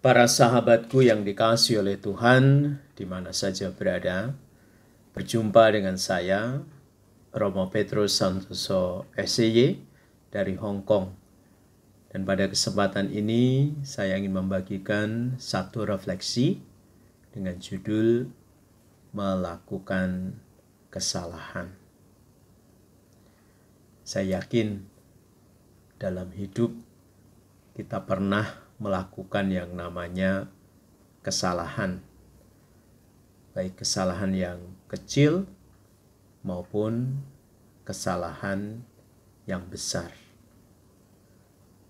Para sahabatku yang dikasihi oleh Tuhan, di mana saja berada, berjumpa dengan saya, Romo Petrus Santoso SCY dari Hong Kong. Dan pada kesempatan ini, saya ingin membagikan satu refleksi dengan judul Melakukan Kesalahan. Saya yakin dalam hidup kita pernah melakukan yang namanya kesalahan, baik kesalahan yang kecil maupun kesalahan yang besar.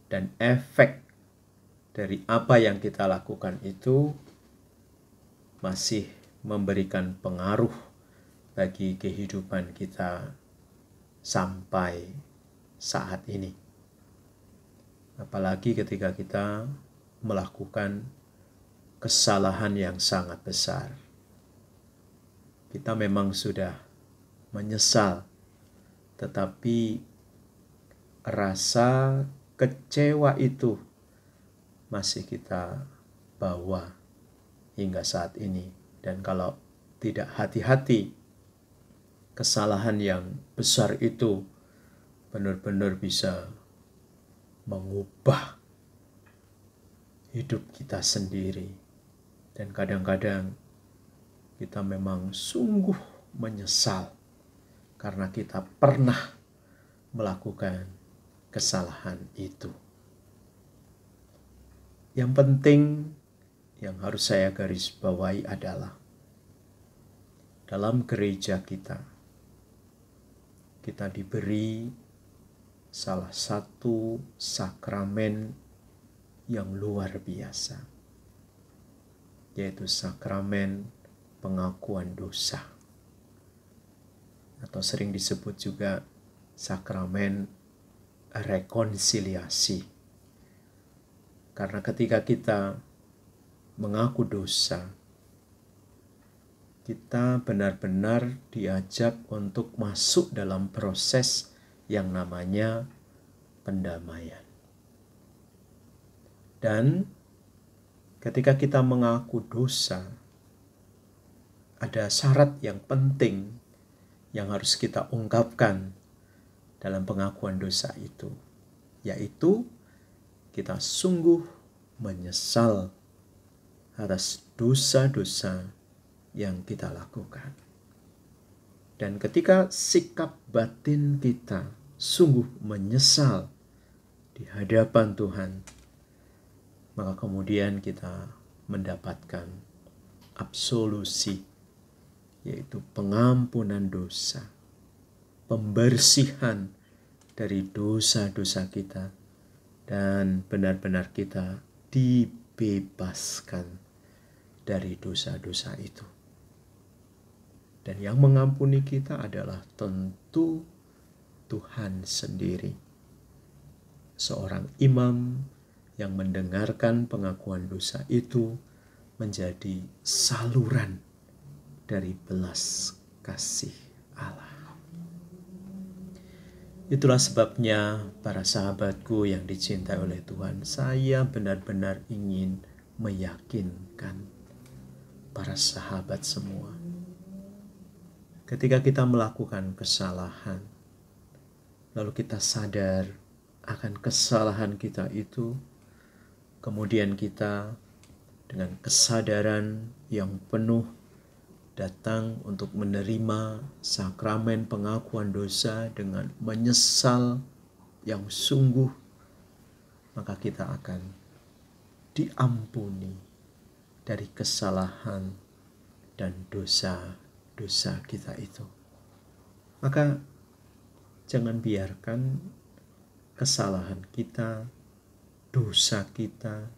Dan efek dari apa yang kita lakukan itu masih memberikan pengaruh bagi kehidupan kita sampai saat ini. Apalagi ketika kita melakukan kesalahan yang sangat besar. Kita memang sudah menyesal, tetapi rasa kecewa itu masih kita bawa hingga saat ini. Dan kalau tidak hati-hati, kesalahan yang besar itu benar-benar bisa mengubah hidup kita sendiri. Dan kadang-kadang kita memang sungguh menyesal karena kita pernah melakukan kesalahan itu. Yang penting yang harus saya garis bawahi adalah dalam gereja kita diberi salah satu sakramen yang luar biasa, yaitu sakramen pengakuan dosa, atau sering disebut juga sakramen rekonsiliasi. Karena ketika kita mengaku dosa, kita benar-benar diajak untuk masuk dalam proses yang namanya pendamaian. Dan ketika kita mengaku dosa, ada syarat yang penting yang harus kita ungkapkan dalam pengakuan dosa itu, yaitu kita sungguh menyesal atas dosa-dosa yang kita lakukan. Dan ketika sikap batin kita sungguh menyesal di hadapan Tuhan, maka kemudian kita mendapatkan absolusi, yaitu pengampunan dosa, pembersihan dari dosa-dosa kita, dan benar-benar kita dibebaskan dari dosa-dosa itu. Dan yang mengampuni kita adalah tentu Tuhan sendiri. Seorang imam yang mendengarkan pengakuan dosa itu menjadi saluran dari belas kasih Allah. Itulah sebabnya para sahabatku yang dicintai oleh Tuhan, saya benar-benar ingin meyakinkan para sahabat semua. Ketika kita melakukan kesalahan, lalu kita sadar akan kesalahan kita itu, kemudian kita dengan kesadaran yang penuh datang untuk menerima sakramen pengakuan dosa dengan menyesal yang sungguh, maka kita akan diampuni dari kesalahan dan dosa kita itu. Maka jangan biarkan kesalahan kita, dosa kita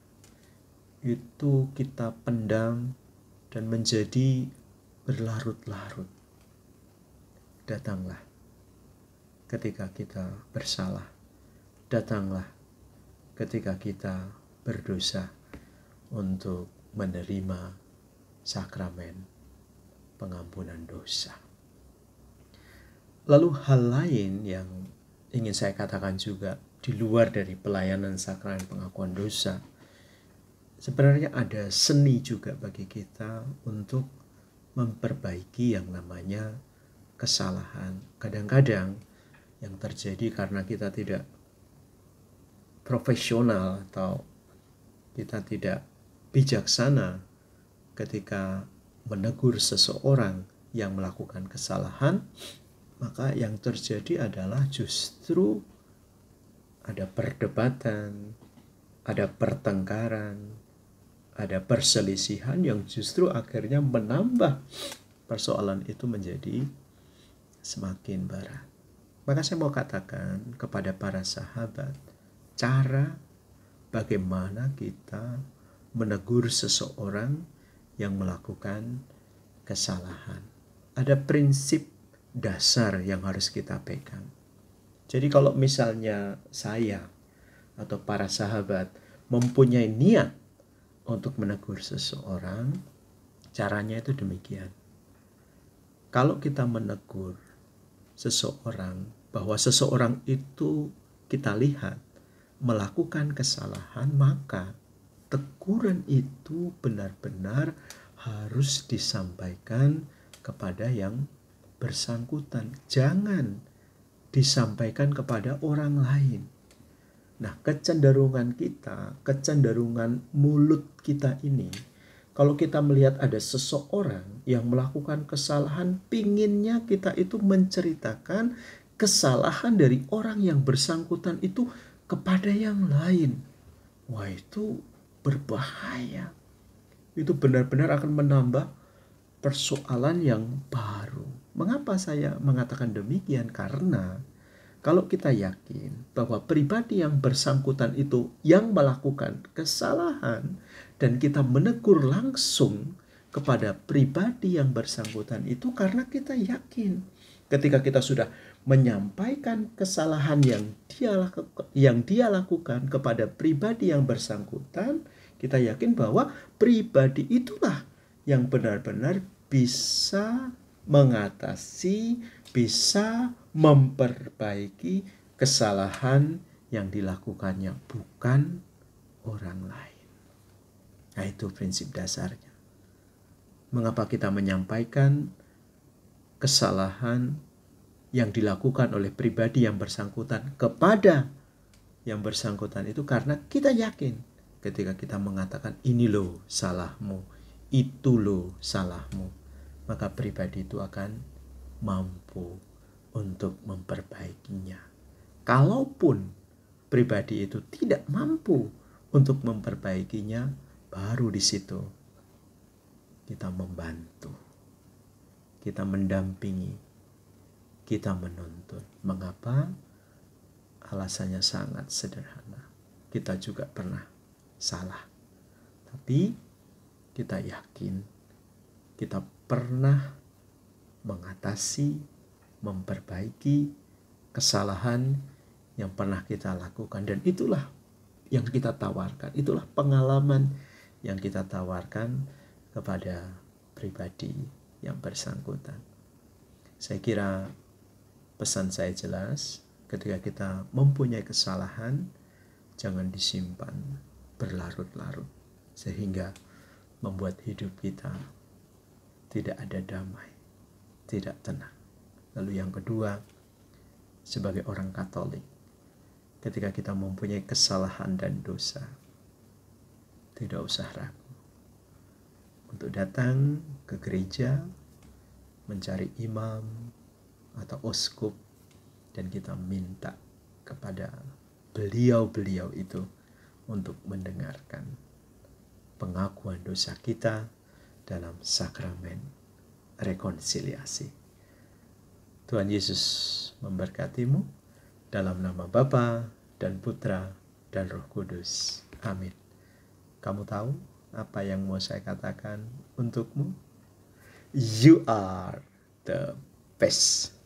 itu kita pendam dan menjadi berlarut-larut. Datanglah ketika kita bersalah. Datanglah ketika kita berdosa untuk menerima sakramen pengampunan dosa. Lalu hal lain yang ingin saya katakan juga di luar dari pelayanan sakramen pengakuan dosa, sebenarnya ada seni juga bagi kita untuk memperbaiki yang namanya kesalahan. Kadang-kadang yang terjadi karena kita tidak profesional atau kita tidak bijaksana ketika menegur seseorang yang melakukan kesalahan, maka yang terjadi adalah justru ada perdebatan, ada pertengkaran, ada perselisihan yang justru akhirnya menambah persoalan itu menjadi semakin berat. Maka saya mau katakan kepada para sahabat, cara bagaimana kita menegur seseorang yang melakukan kesalahan. Ada prinsip dasar yang harus kita pegang. Jadi kalau misalnya saya atau para sahabat mempunyai niat untuk menegur seseorang, caranya itu demikian. Kalau kita menegur seseorang, bahwa seseorang itu kita lihat melakukan kesalahan, maka teguran itu benar-benar harus disampaikan kepada yang bersangkutan. Jangan disampaikan kepada orang lain. Nah, kecenderungan kita, kecenderungan mulut kita ini, kalau kita melihat ada seseorang yang melakukan kesalahan, pinginnya kita itu menceritakan kesalahan dari orang yang bersangkutan itu kepada yang lain. Wah, itu berbahaya. Itu benar-benar akan menambah persoalan yang baru. Mengapa saya mengatakan demikian? Karena kalau kita yakin bahwa pribadi yang bersangkutan itu yang melakukan kesalahan dan kita menegur langsung kepada pribadi yang bersangkutan itu karena kita yakin ketika kita sudah menyampaikan kesalahan yang dia lakukan kepada pribadi yang bersangkutan, kita yakin bahwa pribadi itulah yang benar-benar bisa mengatasi, bisa memperbaiki kesalahan yang dilakukannya, bukan orang lain. Nah, itu prinsip dasarnya. Mengapa kita menyampaikan kesalahan yang dilakukan oleh pribadi yang bersangkutan kepada yang bersangkutan itu? Karena kita yakin ketika kita mengatakan ini loh salahmu, itu loh salahmu, maka pribadi itu akan mampu untuk memperbaikinya. Kalaupun pribadi itu tidak mampu untuk memperbaikinya, baru di situ kita membantu, kita mendampingi, kita menuntun. Mengapa? Alasannya sangat sederhana. Kita juga pernah salah, tapi kita yakin kita pernah mengatasi, memperbaiki kesalahan yang pernah kita lakukan. Dan itulah yang kita tawarkan, itulah pengalaman yang kita tawarkan kepada pribadi yang bersangkutan. Saya kira pesan saya jelas, ketika kita mempunyai kesalahan, jangan disimpan berlarut-larut sehingga membuat hidup kita tidak ada damai, tidak tenang. Lalu yang kedua, sebagai orang Katolik, ketika kita mempunyai kesalahan dan dosa, tidak usah ragu untuk datang ke gereja, mencari imam atau uskup, dan kita minta kepada beliau-beliau itu untuk mendengarkan pengakuan dosa kita dalam sakramen rekonsiliasi. Tuhan Yesus memberkatimu dalam nama Bapa dan Putra dan Roh Kudus. Amin. Kamu tahu apa yang mau saya katakan untukmu? You are the best.